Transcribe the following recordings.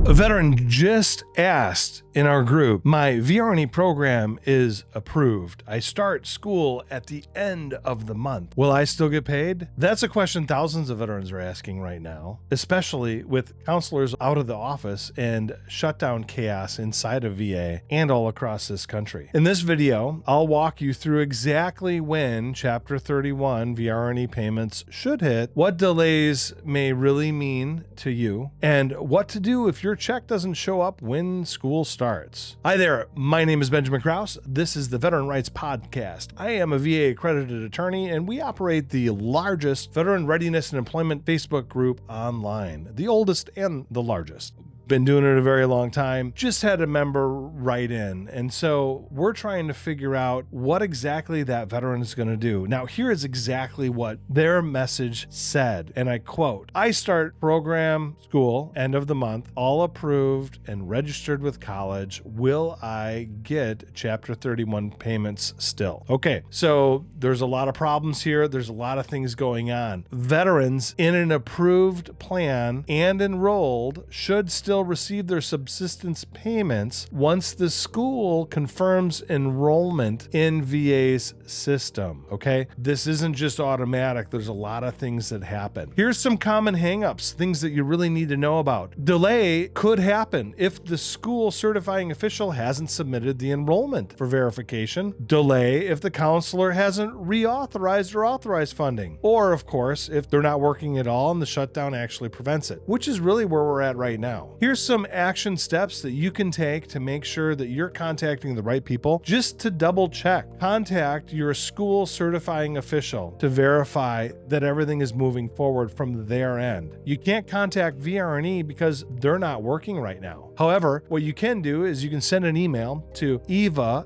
A veteran just asked in our group, my VR&E program is approved. I start school at the end of the month. Will I still get paid? That's a question thousands of veterans are asking right now, especially with counselors out of the office and shutdown chaos inside of VA and all across this country. In this video, I'll walk you through exactly when Chapter 31 VR&E payments should hit, what delays may really mean to you, and what to do if your check doesn't show up when school starts. Hi there, my name is Benjamin Krause. This is the Veteran Rights Podcast. I am a VA-accredited attorney, and we operate the largest Veteran Readiness and Employment Facebook group online, the oldest and the largest. Been doing it a very long time. Just had a member write in. And so we're trying to figure out what exactly that veteran is going to do. Now, here is exactly what their message said. And I quote, I start program school end of the month, all approved and registered with college. Will I get Chapter 31 payments still? Okay, so there's a lot of problems here. There's a lot of things going on. Veterans in an approved plan and enrolled should still receive their subsistence payments once the school confirms enrollment in VA's system, okay? This isn't just automatic. There's a lot of things that happen. Here's some common hangups, things that you really need to know about. Delay could happen if the school certifying official hasn't submitted the enrollment for verification. Delay if the counselor hasn't reauthorized or authorized funding. Or, of course, if they're not working at all and the shutdown actually prevents it, which is really where we're at right now. Here's some action steps that you can take to make sure that you're contacting the right people. Just to double check, contact your school certifying official to verify that everything is moving forward from their end. You can't contact VR&E because they're not working right now. However, what you can do is you can send an email to eva@va.gov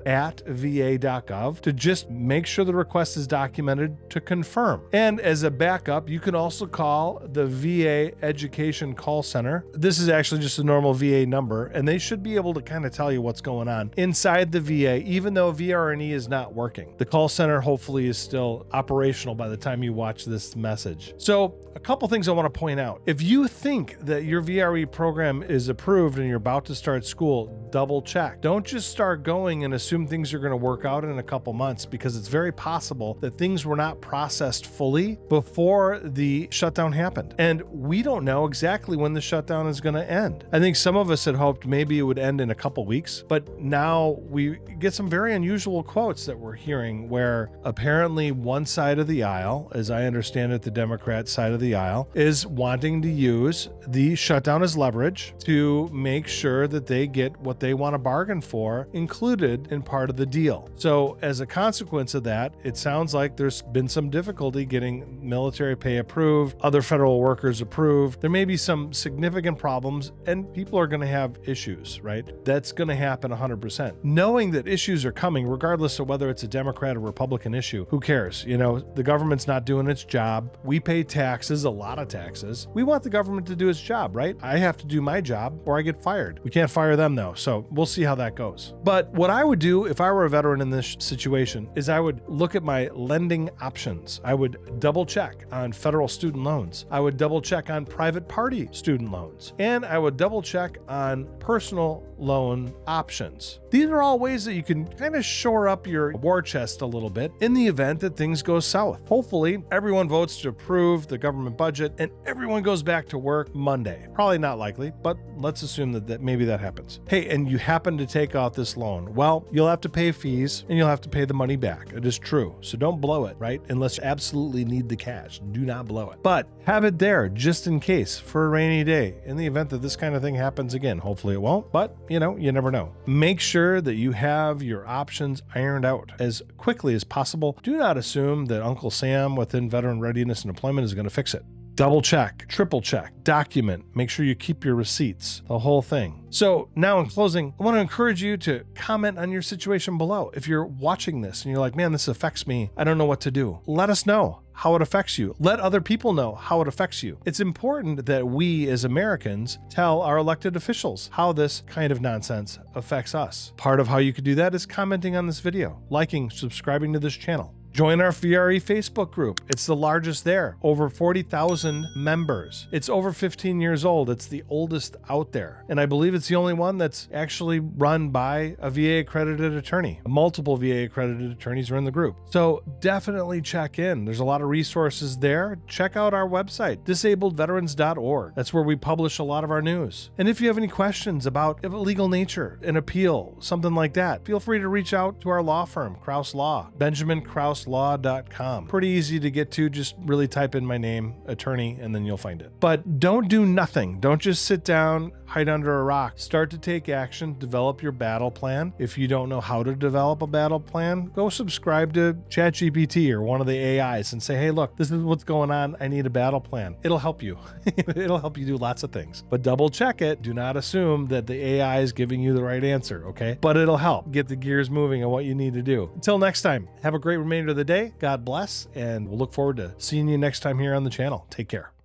to just make sure the request is documented to confirm. And as a backup, you can also call the VA Education Call Center. This is actually just a normal VA number, and they should be able to kind of tell you what's going on inside the VA, even though VR&E is not working. The call center hopefully is still operational by the time you watch this message. So a couple things I want to point out. If you think that your VRE program is approved and you're about to start school, double check. Don't just start going and assume things are going to work out in a couple months, because it's very possible that things were not processed fully before the shutdown happened. And we don't know exactly when the shutdown is going to end. I think some of us had hoped maybe it would end in a couple weeks, but now we get some very unusual quotes that we're hearing where apparently one side of the aisle, as I understand it, the Democrat side of the aisle, is wanting to use the shutdown as leverage to make sure that they get what they want to bargain for included in part of the deal. So as a consequence of that, it sounds like there's been some difficulty getting military pay approved, other federal workers approved. There may be some significant problems, and people are going to have issues, right? That's going to happen 100%. Knowing that issues are coming, regardless of whether it's a Democrat or Republican issue, who cares? You know, the government's not doing its job. We pay taxes, a lot of taxes. We want the government to do its job, right? I have to do my job or I get fired. We can't fire them though, so we'll see how that goes. But what I would do if I were a veteran in this situation is I would look at my lending options. I would double check on federal student loans. I would double check on private party student loans. And I would double check on personal loan options. These are all ways that you can kind of shore up your war chest a little bit in the event that things go south. Hopefully, everyone votes to approve the government budget and everyone goes back to work Monday. Probably not likely, but let's assume that maybe that happens. Hey, and you happen to take out this loan. Well, you'll have to pay fees and you'll have to pay the money back. It is true. So don't blow it, right? Unless you absolutely need the cash. Do not blow it. But have it there just in case for a rainy day in the event that this kind of thing happens again. Hopefully it won't, but you never know. Make sure that you have your options ironed out as quickly as possible. Do not assume that Uncle Sam within Veteran Readiness and Employment is going to fix it. Double check, triple check, document, make sure you keep your receipts, the whole thing. So now in closing, I want to encourage you to comment on your situation below. If you're watching this and you're like, man, this affects me, I don't know what to do. Let us know how it affects you. Let other people know how it affects you. It's important that we as Americans tell our elected officials how this kind of nonsense affects us. Part of how you could do that is commenting on this video, liking, subscribing to this channel. Join our VRE Facebook group. It's the largest there, over 40,000 members. It's over 15 years old. It's the oldest out there. And I believe it's the only one that's actually run by a VA-accredited attorney. Multiple VA-accredited attorneys are in the group. So definitely check in. There's a lot of resources there. Check out our website, disabledveterans.org. That's where we publish a lot of our news. And if you have any questions about legal nature, an appeal, something like that, feel free to reach out to our law firm, Krause Law, BenjaminKrauseLaw.com. Pretty easy to get to. Just really type in my name, attorney, and then you'll find it. But don't do nothing. Don't just sit down, hide under a rock. Start to take action, develop your battle plan. If you don't know how to develop a battle plan, go subscribe to ChatGPT or one of the AIs and say, hey, look, this is what's going on. I need a battle plan. It'll help you. It'll help you do lots of things. But double check it. Do not assume that the AI is giving you the right answer, okay? But it'll help get the gears moving on what you need to do. Until next time, have a great remainder of the day. God bless, and we'll look forward to seeing you next time here on the channel. Take care.